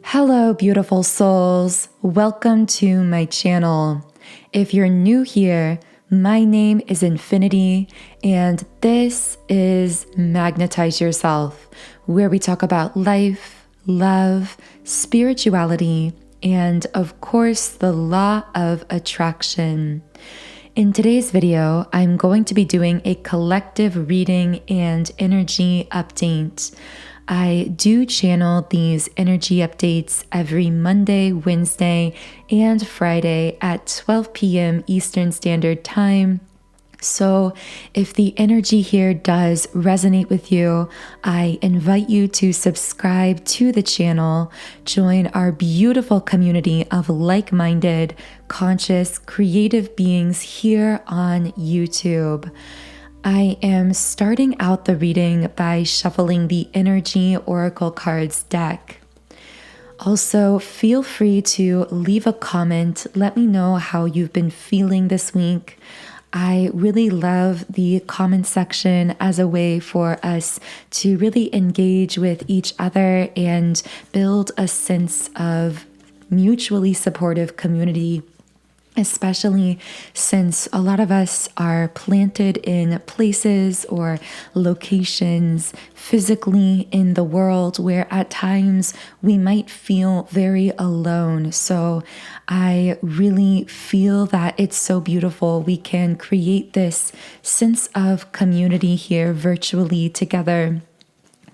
Hello, beautiful souls. Welcome to my channel. If you're new here, my name is Infinity, and this is Magnetize Yourself, where we talk about life, love, spirituality, and of course, the law of attraction. In today's video, I'm going to be doing a collective reading and energy update. I do channel these energy updates every Monday, Wednesday, and Friday at 12 p.m. Eastern Standard Time. So if the energy here does resonate with you, I invite you to subscribe to the channel, join our beautiful community of like-minded, conscious, creative beings here on YouTube. I am starting out the reading by shuffling the Energy Oracle Cards deck. Also, feel free to leave a comment. Let me know how you've been feeling this week. I really love the comment section as a way for us to really engage with each other and build a sense of mutually supportive community, especially since a lot of us are planted in places or locations physically in the world where at times we might feel very alone. So I really feel that it's so beautiful. We can create this sense of community here virtually together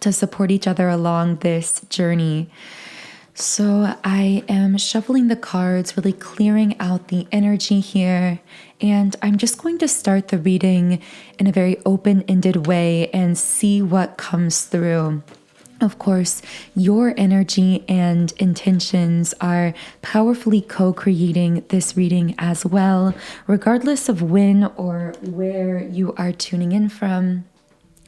to support each other along this journey. So I am shuffling the cards, really clearing out the energy here, and I'm just going to start the reading in a very open-ended way and see what comes through. Of course, your energy and intentions are powerfully co-creating this reading as well, regardless of when or where you are tuning in from.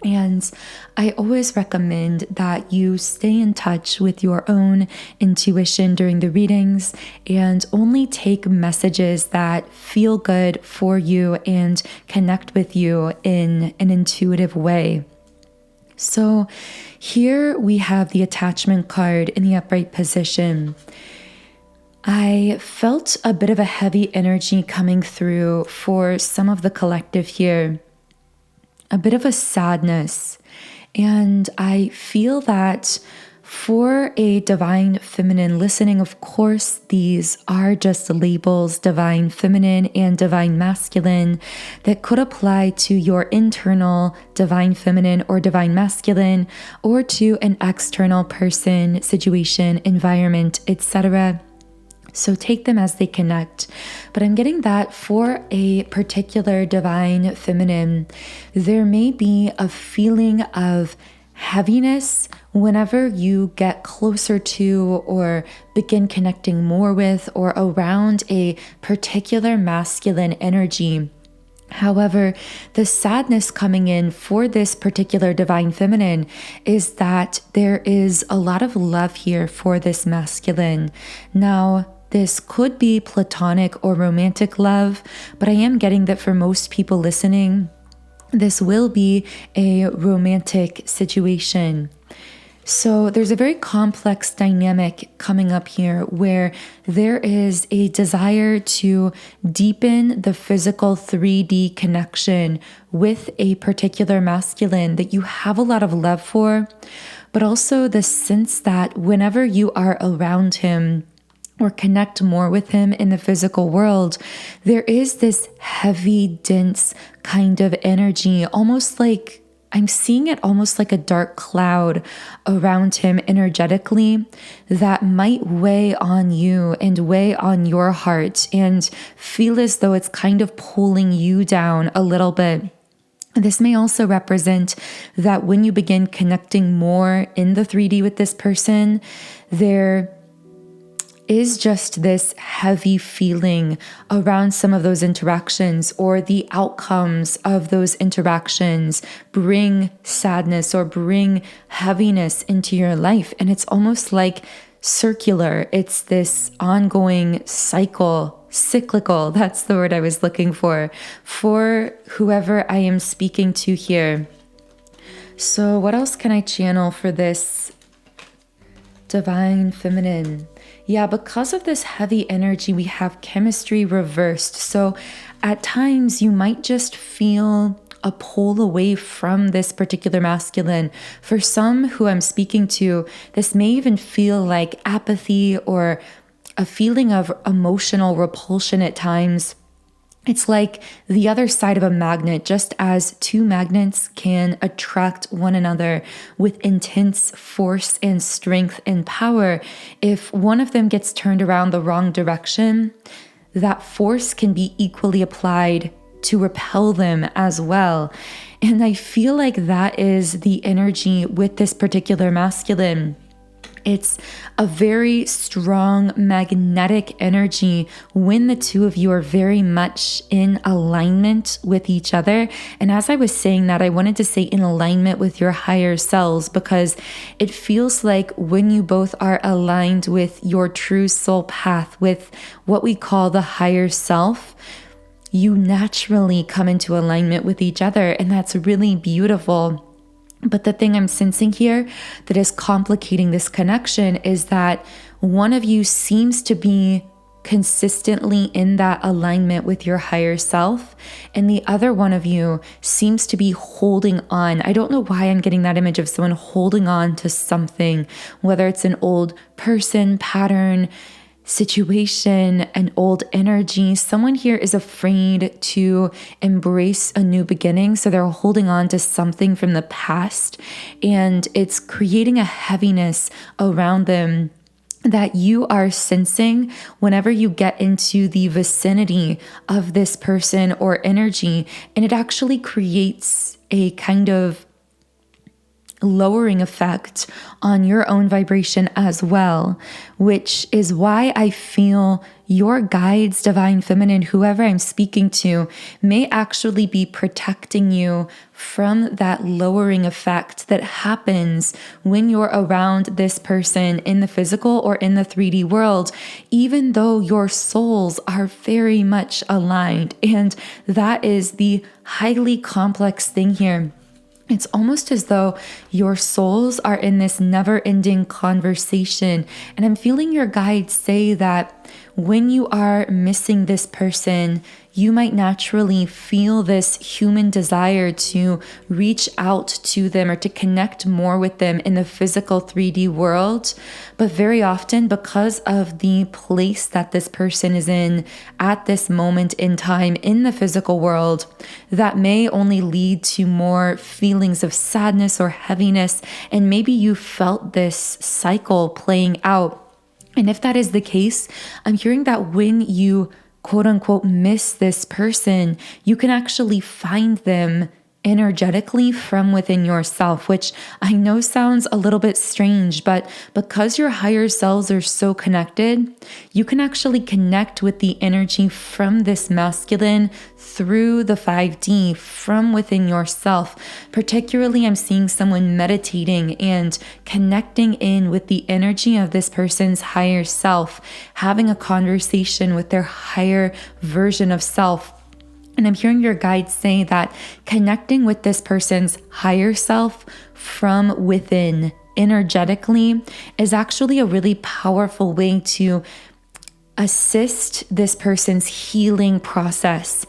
And I always recommend that you stay in touch with your own intuition during the readings and only take messages that feel good for you and connect with you in an intuitive way. So here we have the attachment card in the upright position. I felt a bit of a heavy energy coming through for some of the collective here. A bit of a sadness. And I feel that for a divine feminine listening, of course, these are just labels, divine feminine and divine masculine, that could apply to your internal divine feminine or divine masculine, or to an external person, situation, environment, etc. So take them as they connect. But I'm getting that for a particular divine feminine, there may be a feeling of heaviness whenever you get closer to or begin connecting more with or around a particular masculine energy. However, the sadness coming in for this particular divine feminine is that there is a lot of love here for this masculine. Now, this could be platonic or romantic love, but I am getting that for most people listening, this will be a romantic situation. So there's a very complex dynamic coming up here where there is a desire to deepen the physical 3D connection with a particular masculine that you have a lot of love for, but also the sense that whenever you are around him, or connect more with him in the physical world, there is this heavy, dense kind of energy, almost like I'm seeing it almost like a dark cloud around him energetically that might weigh on you and weigh on your heart and feel as though it's kind of pulling you down a little bit. This may also represent that when you begin connecting more in the 3D with this person, there is just this heavy feeling around some of those interactions, or the outcomes of those interactions bring sadness or bring heaviness into your life. And it's almost like circular. It's this ongoing cyclical. That's the word I was looking for whoever I am speaking to here. So what else can I channel for this Divine feminine. Yeah, because of this heavy energy, we have chemistry reversed. So at times you might just feel a pull away from this particular masculine. For some who I'm speaking to, this may even feel like apathy or a feeling of emotional repulsion at times. It's like the other side of a magnet, just as two magnets can attract one another with intense force and strength and power. If one of them gets turned around the wrong direction, that force can be equally applied to repel them as well. And I feel like that is the energy with this particular masculine. It's a very strong magnetic energy when the two of you are very much in alignment with each other. And as I was saying that, I wanted to say in alignment with your higher selves, because it feels like when you both are aligned with your true soul path, with what we call the higher self, you naturally come into alignment with each other. And that's really beautiful. But the thing I'm sensing here that is complicating this connection is that one of you seems to be consistently in that alignment with your higher self, and the other one of you seems to be holding on. I don't know why I'm getting that image of someone holding on to something, whether it's an old person, pattern, situation, an old energy. Someone here is afraid to embrace a new beginning. So they're holding on to something from the past, and it's creating a heaviness around them that you are sensing whenever you get into the vicinity of this person or energy. And it actually creates a kind of lowering effect on your own vibration as well, which is why I feel your guides, divine feminine, whoever I'm speaking to, may actually be protecting you from that lowering effect that happens when you're around this person in the physical or in the 3D world, even though your souls are very much aligned. And that is the highly complex thing here. It's almost as though your souls are in this never-ending conversation. And I'm feeling your guides say that when you are missing this person, you might naturally feel this human desire to reach out to them or to connect more with them in the physical 3D world. But very often, because of the place that this person is in at this moment in time in the physical world, that may only lead to more feelings of sadness or heaviness. And maybe you felt this cycle playing out. And if that is the case, I'm hearing that when you quote unquote miss this person, you can actually find them energetically from within yourself, which I know sounds a little bit strange, but because your higher selves are so connected, you can actually connect with the energy from this masculine through the 5D from within yourself. Particularly, I'm seeing someone meditating and connecting in with the energy of this person's higher self, having a conversation with their higher version of self. And I'm hearing your guides say that connecting with this person's higher self from within energetically is actually a really powerful way to assist this person's healing process,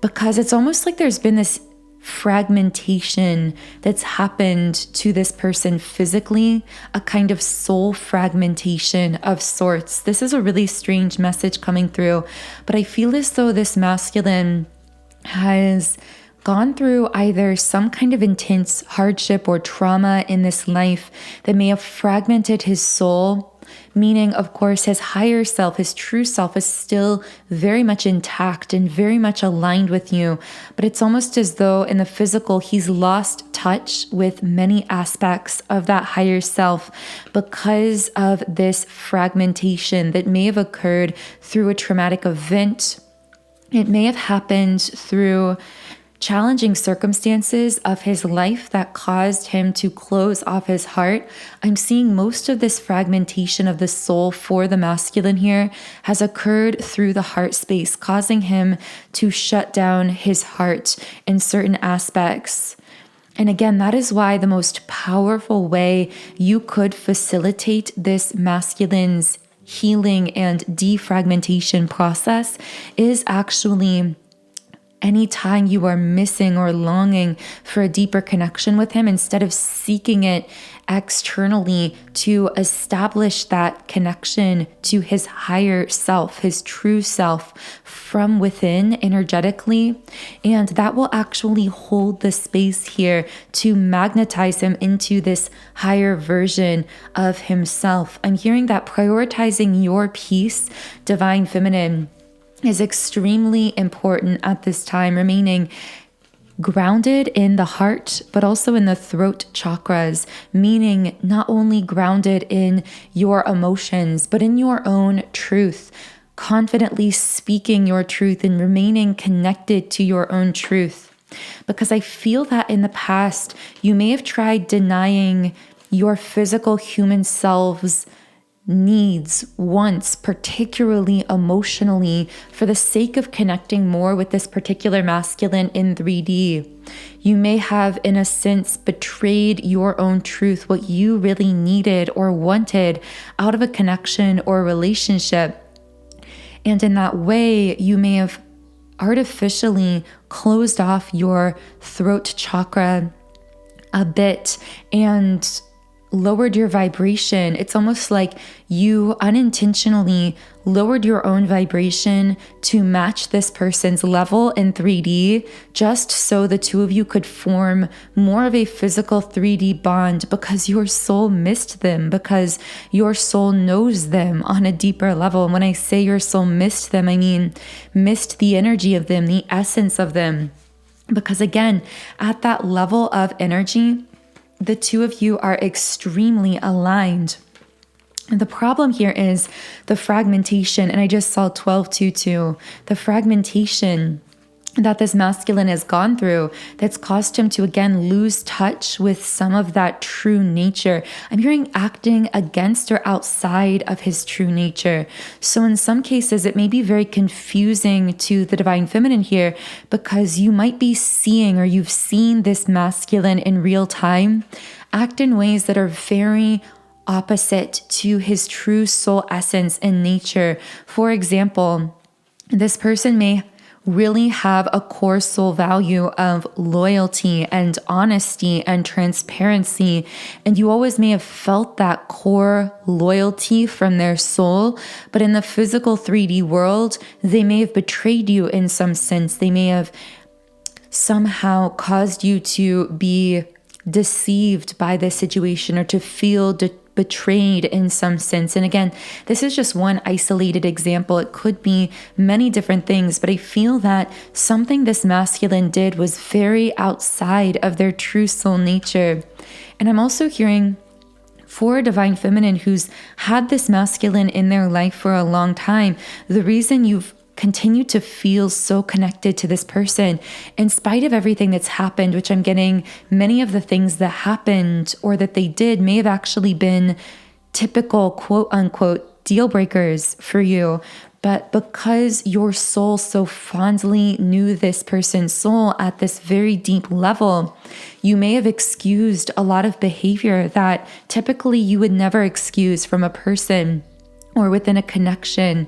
because it's almost like there's been this fragmentation that's happened to this person physically, a kind of soul fragmentation of sorts. This is a really strange message coming through, but I feel as though this masculine has gone through either some kind of intense hardship or trauma in this life that may have fragmented his soul, meaning, of course, his higher self, his true self is still very much intact and very much aligned with you. But it's almost as though in the physical, he's lost touch with many aspects of that higher self because of this fragmentation that may have occurred through a traumatic event. It may have happened through challenging circumstances of his life that caused him to close off his heart. I'm seeing most of this fragmentation of the soul for the masculine here has occurred through the heart space, causing him to shut down his heart in certain aspects. And again, that is why the most powerful way you could facilitate this masculine's healing and defragmentation process is actually anytime you are missing or longing for a deeper connection with him, instead of seeking it externally to establish that connection to his higher self, his true self from within energetically. And that will actually hold the space here to magnetize him into this higher version of himself. I'm hearing that prioritizing your peace, divine feminine, is extremely important at this time, remaining grounded in the heart, but also in the throat chakras, meaning not only grounded in your emotions, but in your own truth, confidently speaking your truth and remaining connected to your own truth. Because I feel that in the past, you may have tried denying your physical human selves needs, wants, particularly emotionally, for the sake of connecting more with this particular masculine in 3D. You may have, in a sense, betrayed your own truth, what you really needed or wanted out of a connection or relationship. And in that way, you may have artificially closed off your throat chakra a bit and lowered your vibration. It's almost like you unintentionally lowered your own vibration to match this person's level in 3D, just so the two of you could form more of a physical 3D bond, because your soul missed them, because your soul knows them on a deeper level. And when I say your soul missed them, I mean missed the energy of them, the essence of them. Because again, at that level of energy, the two of you are extremely aligned. And the problem here is the fragmentation, and I just saw 1222, the fragmentation that this masculine has gone through that's caused him to again lose touch with some of that true nature. I'm hearing acting against or outside of his true nature. So in some cases, it may be very confusing to the divine feminine here, because you might be seeing, or you've seen this masculine in real time act in ways that are very opposite to his true soul essence and nature. For example, this person may really have a core soul value of loyalty and honesty and transparency. And you always may have felt that core loyalty from their soul, but in the physical 3D world, they may have betrayed you in some sense. They may have somehow caused you to be deceived by this situation, or to feel betrayed in some sense. And again, this is just one isolated example. It could be many different things, but I feel that something this masculine did was very outside of their true soul nature. And I'm also hearing for a divine feminine who's had this masculine in their life for a long time, the reason you've continue to feel so connected to this person in spite of everything that's happened, which I'm getting many of the things that happened or that they did may have actually been typical quote unquote deal breakers for you. But because your soul so fondly knew this person's soul at this very deep level, you may have excused a lot of behavior that typically you would never excuse from a person or within a connection.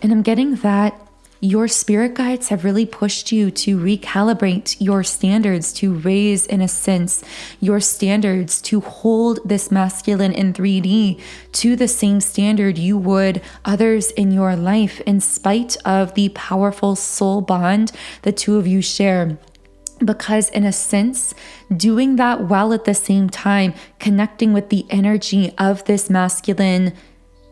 And I'm getting that your spirit guides have really pushed you to recalibrate your standards, to raise, in a sense, your standards, to hold this masculine in 3D to the same standard you would others in your life, in spite of the powerful soul bond the two of you share. Because in a sense, doing that while at the same time connecting with the energy of this masculine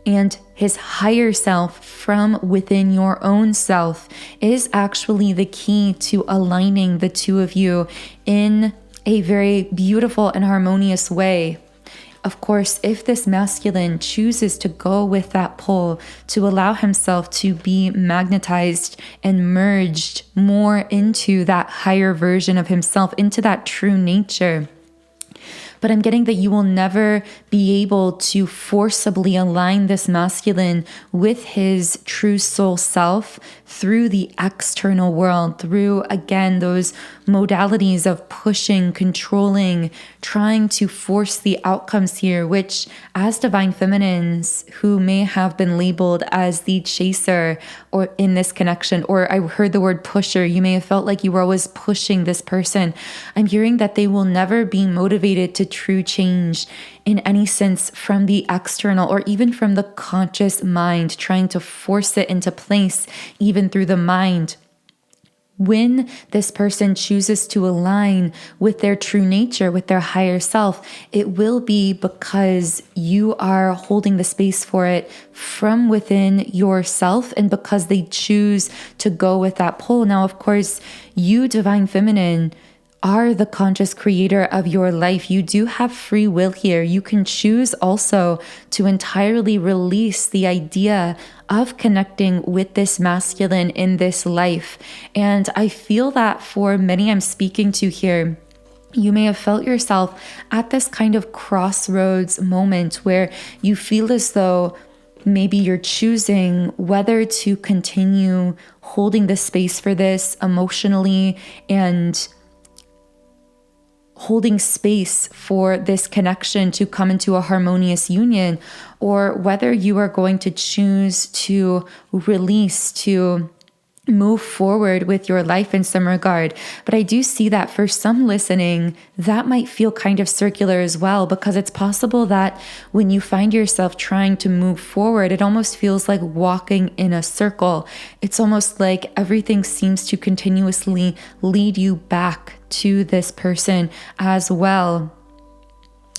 and his higher self from within your own self is actually the key to aligning the two of you in a very beautiful and harmonious way. Of course, if this masculine chooses to go with that pull, to allow himself to be magnetized and merged more into that higher version of himself, into that true nature. But I'm getting that you will never be able to forcibly align this masculine with his true soul self through the external world, through, again, those modalities of pushing, controlling, trying to force the outcomes here, which as divine feminines who may have been labeled as the chaser or in this connection, or I heard the word pusher, you may have felt like you were always pushing this person. I'm hearing that they will never be motivated to true change in any sense from the external or even from the conscious mind, trying to force it into place, even through the mind. When this person chooses to align with their true nature, with their higher self, it will be because you are holding the space for it from within yourself and because they choose to go with that pull. Now, of course, you, divine feminine, are the conscious creator of your life. You do have free will here. You can choose also to entirely release the idea of connecting with this masculine in this life. And I feel that for many I'm speaking to here, you may have felt yourself at this kind of crossroads moment where you feel as though maybe you're choosing whether to continue holding the space for this emotionally and holding space for this connection to come into a harmonious union, or whether you are going to choose to release, to move forward with your life in some regard. But I do see that for some listening, that might feel kind of circular as well, because it's possible that when you find yourself trying to move forward, it almost feels like walking in a circle. It's almost like everything seems to continuously lead you back to this person as well.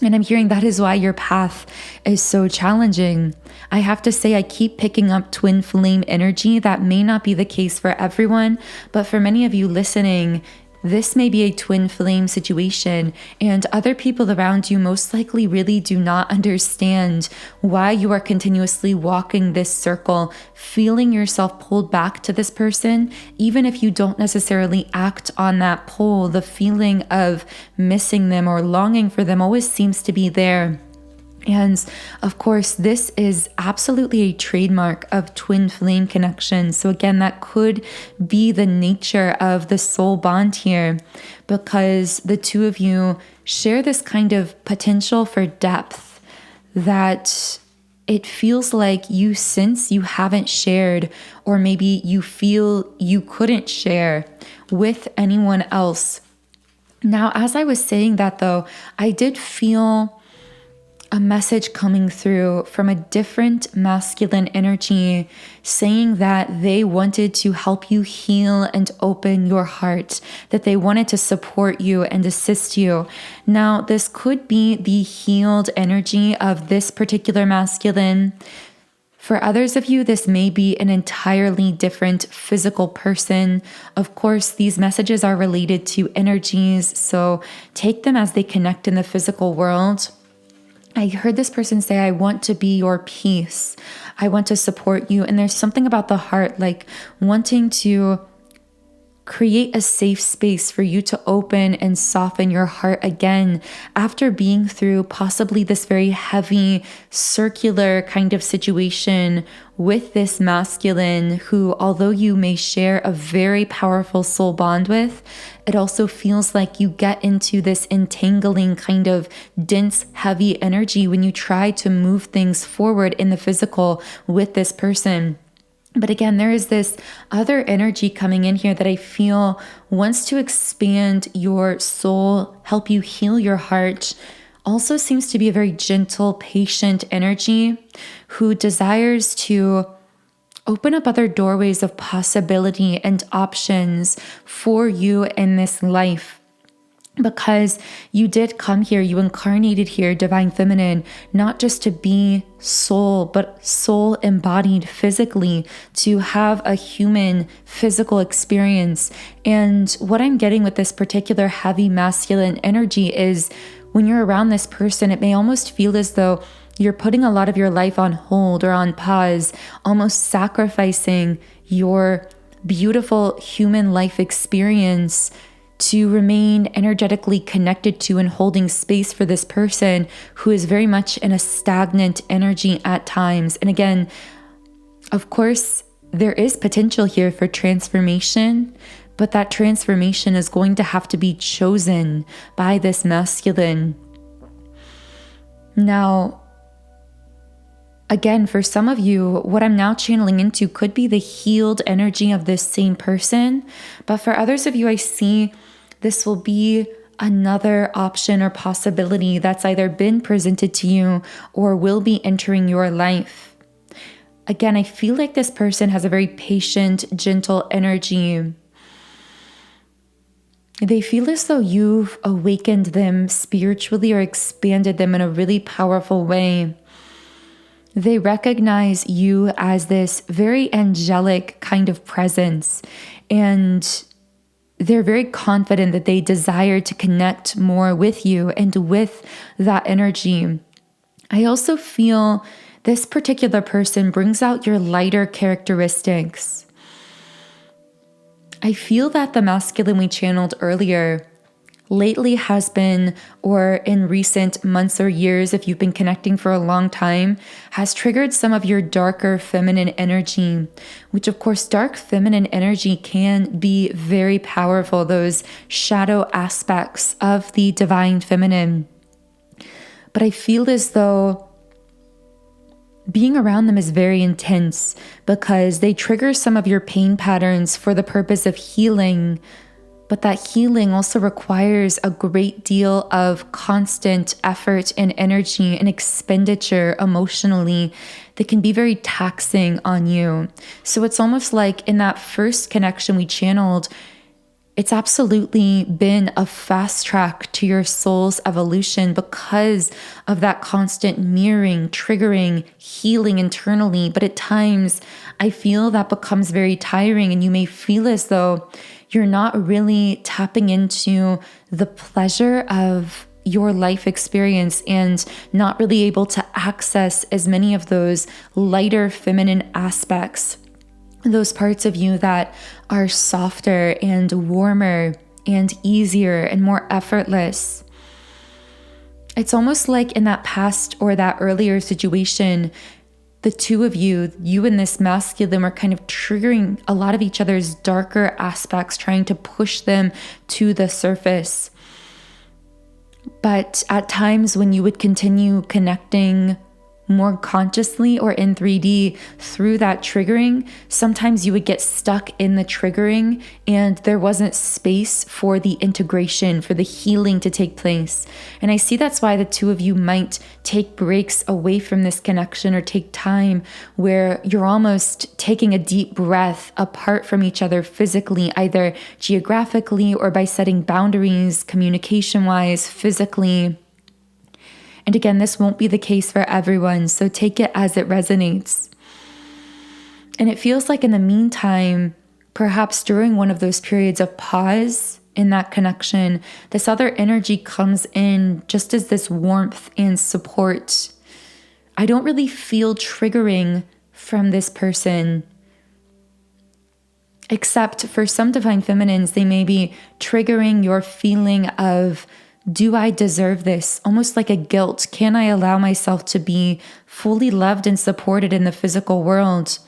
And I'm hearing that is why your path is so challenging. I have to say, I keep picking up twin flame energy. That may not be the case for everyone, but for many of you listening, this may be a twin flame situation, and other people around you most likely really do not understand why you are continuously walking this circle, feeling yourself pulled back to this person. Even if you don't necessarily act on that pull, the feeling of missing them or longing for them always seems to be there. And of course, this is absolutely a trademark of twin flame connection. So again, that could be the nature of the soul bond here, because the two of you share this kind of potential for depth that it feels like you sense you haven't shared, or maybe you feel you couldn't share with anyone else. Now, as I was saying that though, I did feel a message coming through from a different masculine energy saying that they wanted to help you heal and open your heart, that they wanted to support you and assist you. Now, this could be the healed energy of this particular masculine. For others of you, this may be an entirely different physical person. Of course, these messages are related to energies, so take them as they connect in the physical world. I heard this person say, I want to be your peace. I want to support you. And there's something about the heart, like wanting to create a safe space for you to open and soften your heart again after being through possibly this very heavy circular kind of situation with this masculine who, although you may share a very powerful soul bond with, it also feels like you get into this entangling kind of dense, heavy energy when you try to move things forward in the physical with this person. But again, there is this other energy coming in here that I feel wants to expand your soul, help you heal your heart. Also seems to be a very gentle, patient energy who desires to open up other doorways of possibility and options for you in this life. Because you did come here, you incarnated here, divine feminine, not just to be soul, but soul embodied physically, to have a human physical experience. And what I'm getting with this particular heavy masculine energy is when you're around this person, it may almost feel as though you're putting a lot of your life on hold or on pause, almost sacrificing your beautiful human life experience to remain energetically connected to and holding space for this person who is very much in a stagnant energy at times. And again, of course, there is potential here for transformation, but that transformation is going to have to be chosen by this masculine. Now, again, for some of you, what I'm now channeling into could be the healed energy of this same person. But for others of you, I see this will be another option or possibility that's either been presented to you or will be entering your life. Again, I feel like this person has a very patient, gentle energy. They feel as though you've awakened them spiritually or expanded them in a really powerful way. They recognize you as this very angelic kind of presence, and they're very confident that they desire to connect more with you and with that energy. I also feel this particular person brings out your lighter characteristics. I feel that the masculine we channeled earlier lately has been, or in recent months or years, if you've been connecting for a long time, has triggered some of your darker feminine energy, which of course, dark feminine energy can be very powerful, those shadow aspects of the divine feminine. But I feel as though being around them is very intense because they trigger some of your pain patterns for the purpose of healing. But that healing also requires a great deal of constant effort and energy and expenditure emotionally that can be very taxing on you. So it's almost like in that first connection we channeled, it's absolutely been a fast track to your soul's evolution because of that constant mirroring, triggering, healing internally. But at times, I feel that becomes very tiring, and you may feel as though you're not really tapping into the pleasure of your life experience and not really able to access as many of those lighter feminine aspects, those parts of you that are softer and warmer and easier and more effortless. It's almost like in that past or that earlier situation, the two of you and this masculine were kind of triggering a lot of each other's darker aspects, trying to push them to the surface. But at times when you would continue connecting more consciously or in 3D through that triggering, sometimes you would get stuck in the triggering and there wasn't space for the integration, for the healing to take place. And I see that's why the two of you might take breaks away from this connection or take time where you're almost taking a deep breath apart from each other physically, either geographically or by setting boundaries, communication-wise, physically. And again, this won't be the case for everyone, so take it as it resonates. And it feels like in the meantime, perhaps during one of those periods of pause in that connection, this other energy comes in just as this warmth and support. I don't really feel triggering from this person, except for some divine feminines, they may be triggering your feeling of, do I deserve this? Almost like a guilt. Can I allow myself to be fully loved and supported in the physical world?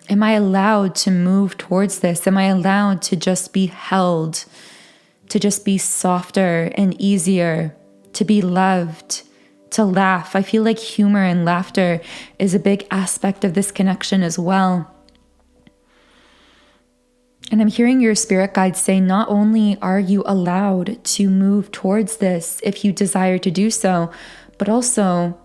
Am I allowed to move towards this? Am I allowed to just be held, to just be softer and easier, to be loved, to laugh? I feel like humor and laughter is a big aspect of this connection as well. And I'm hearing your spirit guides say, not only are you allowed to move towards this if you desire to do so, but also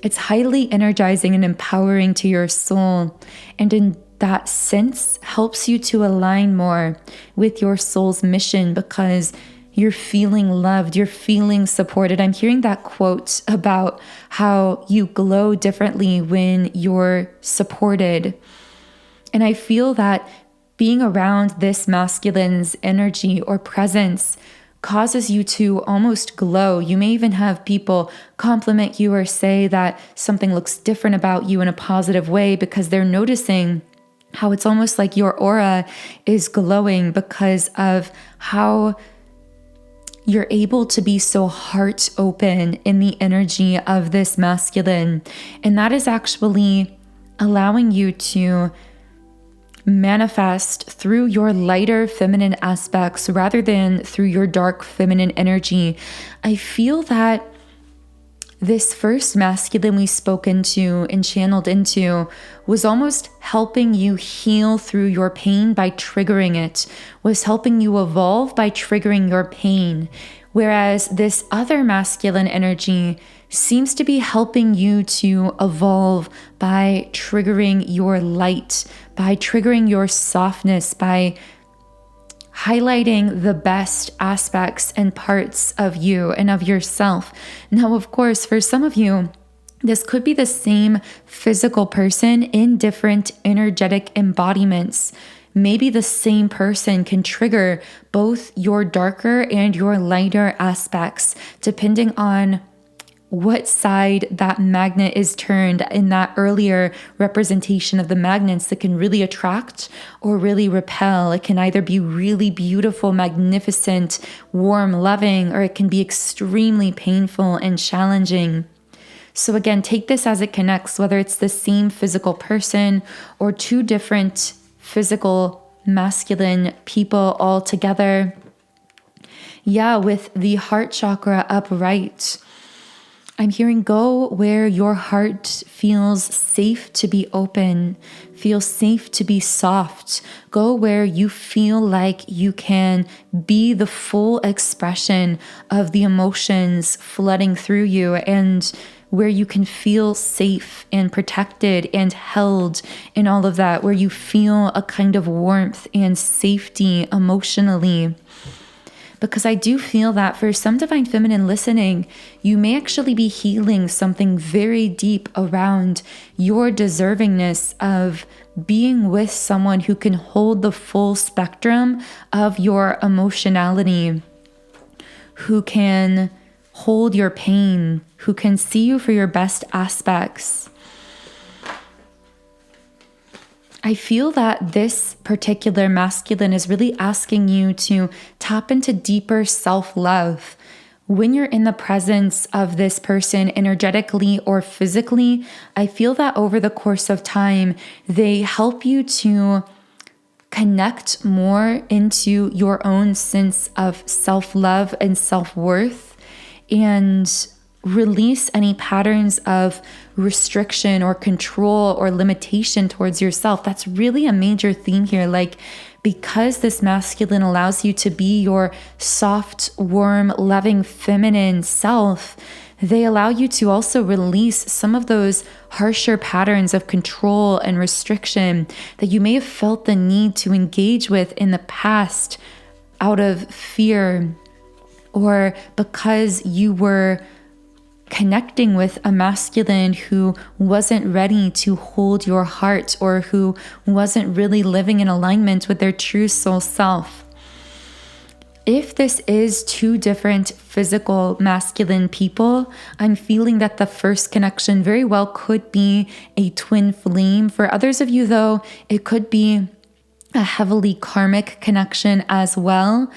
it's highly energizing and empowering to your soul. And in that sense, helps you to align more with your soul's mission because you're feeling loved, you're feeling supported. I'm hearing that quote about how you glow differently when you're supported. And I feel that being around this masculine's energy or presence causes you to almost glow. You may even have people compliment you or say that something looks different about you in a positive way because they're noticing how it's almost like your aura is glowing because of how you're able to be so heart open in the energy of this masculine. And that is actually allowing you to manifest through your lighter feminine aspects rather than through your dark feminine energy. I feel that this first masculine we spoke into and channeled into was almost helping you heal through your pain by triggering it, was helping you evolve by triggering your pain. Whereas this other masculine energy seems to be helping you to evolve by triggering your light, by triggering your softness, by highlighting the best aspects and parts of you and of yourself. Now, of course, for some of you, this could be the same physical person in different energetic embodiments. Maybe the same person can trigger both your darker and your lighter aspects, depending on what side that magnet is turned in that earlier representation of the magnets that can really attract or really repel. It can either be really beautiful, magnificent, warm, loving, or it can be extremely painful and challenging. So again, take this as it connects, whether it's the same physical person or two different physical masculine people all together. Yeah, with the heart chakra upright, I'm hearing go where your heart feels safe to be open, feels safe to be soft. Go where you feel like you can be the full expression of the emotions flooding through you, and where you can feel safe and protected and held in all of that, where you feel a kind of warmth and safety emotionally. Because I do feel that for some divine feminine listening, you may actually be healing something very deep around your deservingness of being with someone who can hold the full spectrum of your emotionality, who can hold your pain, who can see you for your best aspects. I feel that this particular masculine is really asking you to tap into deeper self-love. When you're in the presence of this person energetically or physically, I feel that over the course of time, they help you to connect more into your own sense of self-love and self-worth, and release any patterns of restriction or control or limitation towards yourself. That's really a major theme here. Like, because this masculine allows you to be your soft, warm, loving, feminine self, they allow you to also release some of those harsher patterns of control and restriction that you may have felt the need to engage with in the past out of fear, or because you were connecting with a masculine who wasn't ready to hold your heart, or who wasn't really living in alignment with their true soul self. If this is two different physical masculine people, I'm feeling that the first connection very well could be a twin flame. For others of you, though, it could be a heavily karmic connection as well.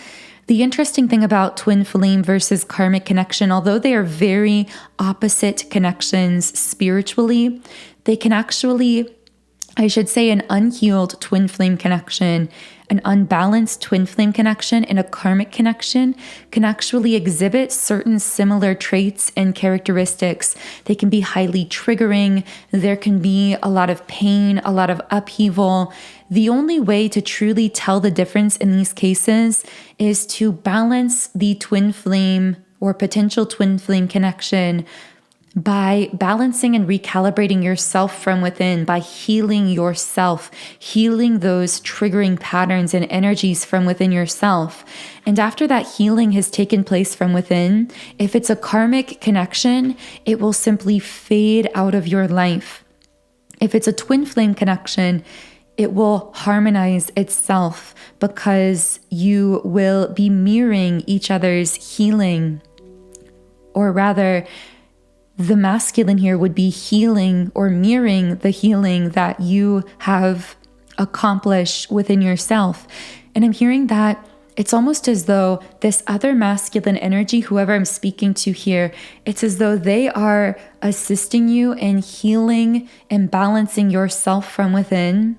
The interesting thing about twin flame versus karmic connection, although they are very opposite connections spiritually, they can actually, I should say, an unhealed twin flame connection, an unbalanced twin flame connection, and a karmic connection can actually exhibit certain similar traits and characteristics. They can be highly triggering. There can be a lot of pain, a lot of upheaval. The only way to truly tell the difference in these cases is to balance the twin flame or potential twin flame connection by balancing and recalibrating yourself from within, by healing yourself, healing those triggering patterns and energies from within yourself. And after that healing has taken place from within, if it's a karmic connection, it will simply fade out of your life. If it's a twin flame connection, it will harmonize itself because you will be mirroring each other's healing. Or rather, the masculine here would be healing or mirroring the healing that you have accomplish within yourself. And I'm hearing that it's almost as though this other masculine energy, whoever I'm speaking to here, it's as though they are assisting you in healing and balancing yourself from within,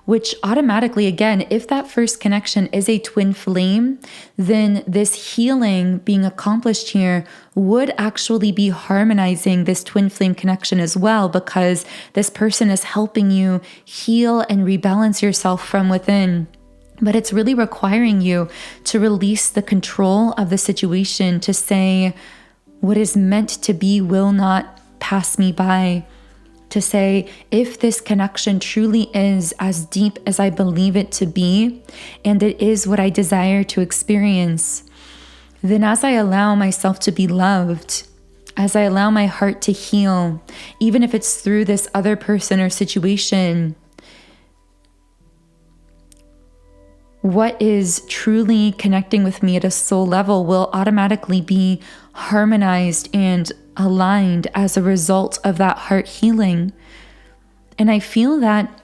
which automatically, again, if that first connection is a twin flame, then this healing being accomplished here would actually be harmonizing this twin flame connection as well, because this person is helping you heal and rebalance yourself from within. But it's really requiring you to release the control of the situation, to say, what is meant to be will not pass me by. To say, if this connection truly is as deep as I believe it to be, and it is what I desire to experience, then as I allow myself to be loved, as I allow my heart to heal, even if it's through this other person or situation, what is truly connecting with me at a soul level will automatically be harmonized and aligned as a result of that heart healing. And I feel that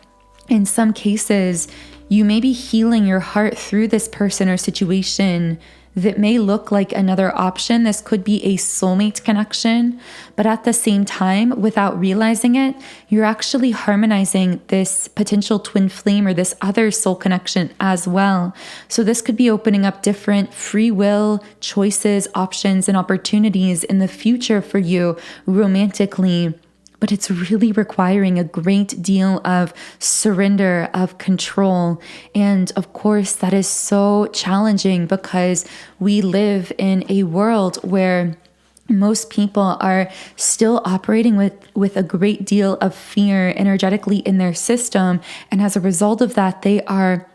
in some cases, you may be healing your heart through this person or situation that may look like another option. This could be a soulmate connection, but at the same time, without realizing it, you're actually harmonizing this potential twin flame or this other soul connection as well. So this could be opening up different free will choices, options, and opportunities in the future for you romantically. But it's really requiring a great deal of surrender, of control. And of course, that is so challenging because we live in a world where most people are still operating with a great deal of fear energetically in their system. And as a result of that, they are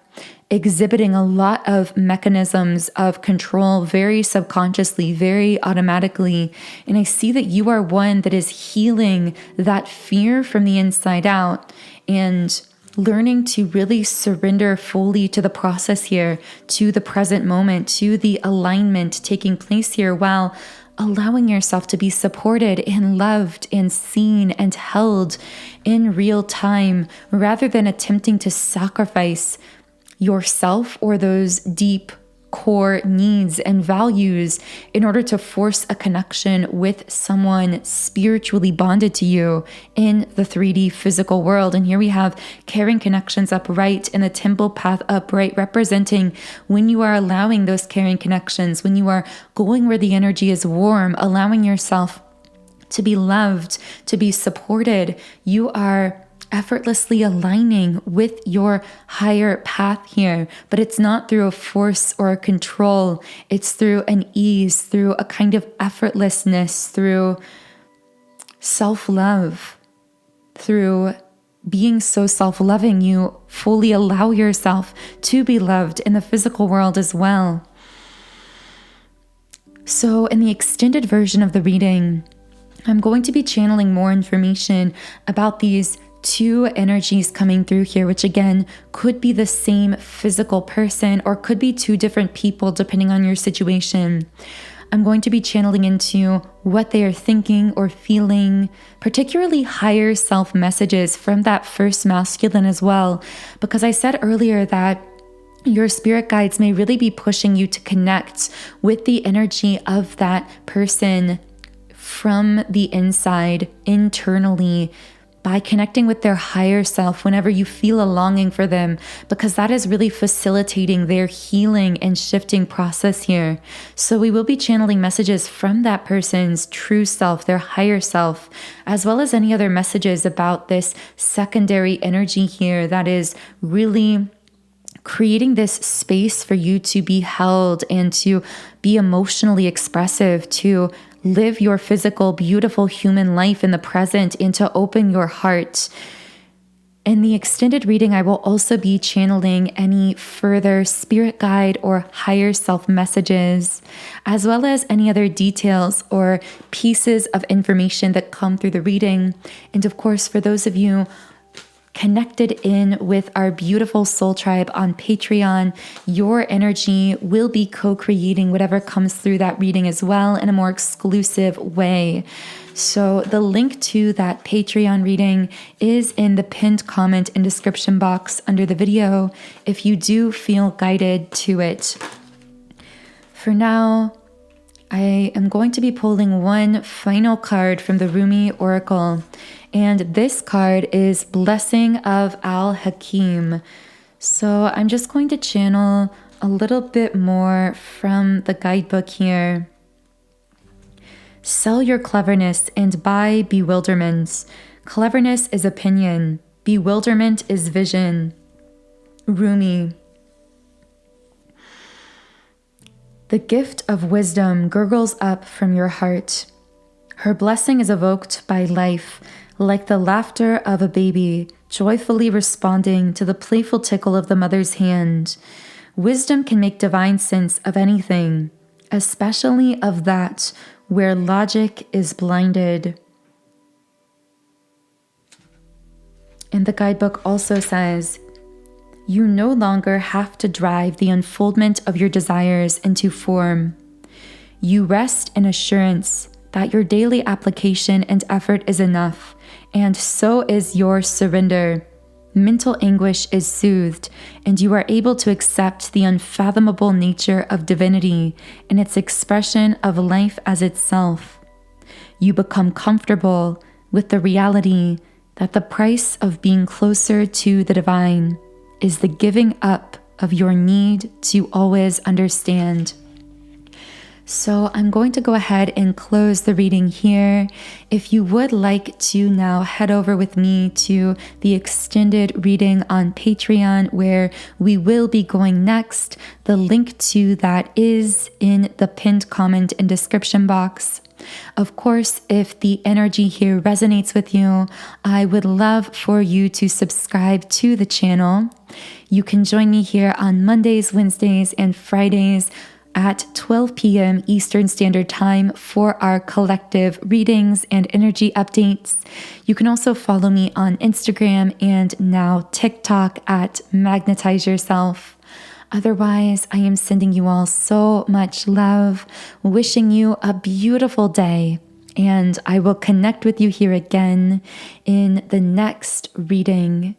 exhibiting a lot of mechanisms of control very subconsciously, very automatically. And I see that you are one that is healing that fear from the inside out and learning to really surrender fully to the process here, to the present moment, to the alignment taking place here, while allowing yourself to be supported and loved and seen and held in real time, rather than attempting to sacrifice yourself or those deep core needs and values in order to force a connection with someone spiritually bonded to you in the 3D physical world. And here we have caring connections upright and the temple path upright, representing when you are allowing those caring connections, when you are going where the energy is warm, allowing yourself to be loved, to be supported, you are effortlessly aligning with your higher path here. But it's not through a force or a control. It's through an ease, through a kind of effortlessness, through self-love, through being so self-loving. You fully allow yourself to be loved in the physical world as well. So in the extended version of the reading, I'm going to be channeling more information about these two energies coming through here, which again could be the same physical person or could be two different people depending on your situation. I'm going to be channeling into what they are thinking or feeling, particularly higher self messages from that first masculine as well, because I said earlier that your spirit guides may really be pushing you to connect with the energy of that person from the inside, internally, by connecting with their higher self whenever you feel a longing for them, because that is really facilitating their healing and shifting process here. So we will be channeling messages from that person's true self, their higher self, as well as any other messages about this secondary energy here that is really creating this space for you to be held and to be emotionally expressive, to live your physical, beautiful human life in the present, and to open your heart. In the extended reading, I will also be channeling any further spirit guide or higher self messages, as well as any other details or pieces of information that come through the reading. And of course, for those of you connected in with our beautiful soul tribe on Patreon, your energy will be co-creating whatever comes through that reading as well in a more exclusive way. So the link to that Patreon reading is in the pinned comment and description box under the video if you do feel guided to it. For now, I am going to be pulling one final card from the Rumi Oracle, and this card is Blessing of Al-Hakim. So I'm just going to channel a little bit more from the guidebook here. Sell your cleverness and buy bewilderment. Cleverness is opinion. Bewilderment is vision. Rumi. The gift of wisdom gurgles up from your heart. Her blessing is evoked by life, like the laughter of a baby, joyfully responding to the playful tickle of the mother's hand. Wisdom can make divine sense of anything, especially of that where logic is blinded. And the guidebook also says, you no longer have to drive the unfoldment of your desires into form. You rest in assurance that your daily application and effort is enough, and so is your surrender. Mental anguish is soothed, and you are able to accept the unfathomable nature of divinity and its expression of life as itself. You become comfortable with the reality that the price of being closer to the divine is the giving up of your need to always understand. So I'm going to go ahead and close the reading here. If you would like to now head over with me to the extended reading on Patreon, where we will be going next, the link to that is in the pinned comment and description box. Of course, if the energy here resonates with you, I would love for you to subscribe to the channel. You can join me here on Mondays, Wednesdays, and Fridays at 12 p.m. Eastern Standard Time for our collective readings and energy updates. You can also follow me on Instagram and now TikTok at Magnetize Yourself. Otherwise, I am sending you all so much love, wishing you a beautiful day, and I will connect with you here again in the next reading.